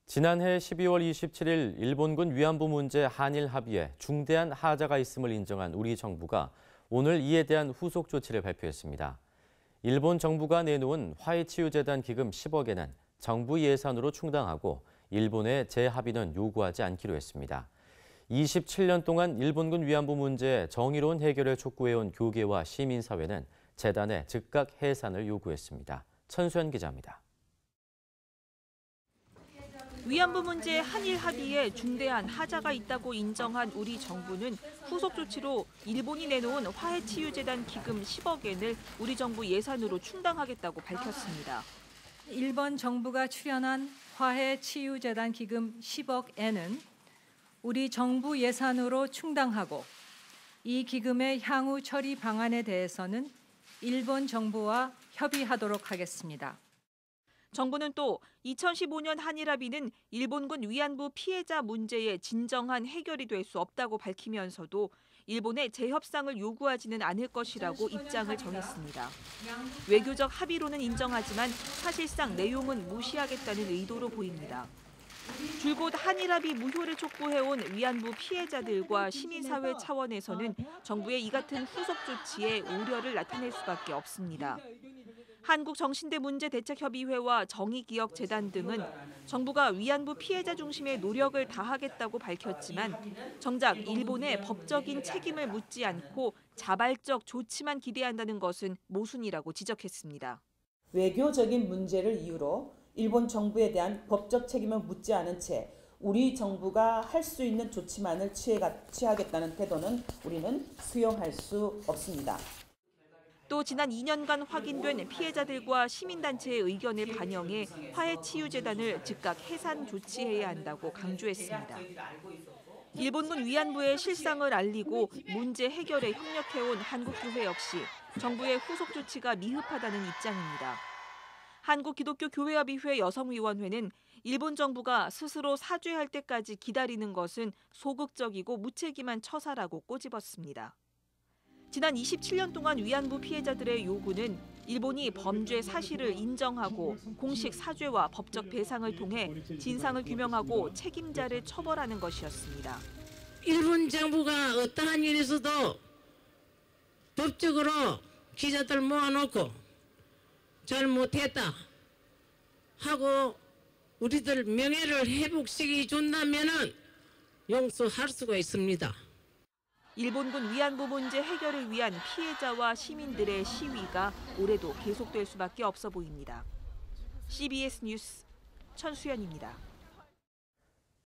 지난해 12월 27일 일본군 위안부 문제 한일 합의에 중대한 하자가 있음을 인정한 우리 정부가 오늘 이에 대한 후속 조치를 발표했습니다. 일본 정부가 내놓은 화해치유재단 기금 10억엔은 정부 예산으로 충당하고 일본의 재합의는 요구하지 않기로 했습니다. 27년 동안 일본군 위안부 문제 정의로운 해결을 촉구해온 교계와 시민사회는 재단의 즉각 해산을 요구했습니다. 천수연 기자입니다. 위안부 문제 한일 합의에 중대한 하자가 있다고 인정한 우리 정부는 후속 조치로 일본이 내놓은 화해치유재단 기금 10억엔을 우리 정부 예산으로 충당하겠다고 밝혔습니다. 일본 정부가 출연한 화해치유재단 기금 10억엔은 우리 정부 예산으로 충당하고 이 기금의 향후 처리 방안에 대해서는 일본 정부와 협의하도록 하겠습니다. 정부는 또 2015년 한일 합의는 일본군 위안부 피해자 문제의 진정한 해결이 될 수 없다고 밝히면서도 일본의 재협상을 요구하지는 않을 것이라고 입장을 정했습니다. 외교적 합의로는 인정하지만 사실상 내용은 무시하겠다는 의도로 보입니다. 줄곧 한일 합의 무효를 촉구해온 위안부 피해자들과 시민사회 차원에서는 정부의 이 같은 후속 조치에 우려를 나타낼 수밖에 없습니다. 한국정신대문제대책협의회와 정의기억재단 등은 정부가 위안부 피해자 중심의 노력을 다하겠다고 밝혔지만 정작 일본의 법적인 책임을 묻지 않고 자발적 조치만 기대한다는 것은 모순이라고 지적했습니다. 외교적인 문제를 이유로 일본 정부에 대한 법적 책임을 묻지 않은 채 우리 정부가 할 수 있는 조치만을 취하겠다는 태도는 우리는 수용할 수 없습니다. 또 지난 2년간 확인된 피해자들과 시민단체의 의견을 반영해 화해치유재단을 즉각 해산 조치해야 한다고 강조했습니다. 일본군 위안부의 실상을 알리고 문제 해결에 협력해온 한국교회 역시 정부의 후속 조치가 미흡하다는 입장입니다. 한국기독교교회협의회 여성위원회는 일본 정부가 스스로 사죄할 때까지 기다리는 것은 소극적이고 무책임한 처사라고 꼬집었습니다. 지난 27년 동안 위안부 피해자들의 요구는 일본이 범죄 사실을 인정하고 공식 사죄와 법적 배상을 통해 진상을 규명하고 책임자를 처벌하는 것이었습니다. 일본 정부가 어떠한 일에서도 법적으로 기자들 모아놓고 잘못했다 하고 우리들 명예를 회복시켜 준다면은 용서할 수가 있습니다. 일본군 위안부 문제 해결을 위한 피해자와 시민들의 시위가 올해도 계속될 수밖에 없어 보입니다. CBS 뉴스 천수연입니다.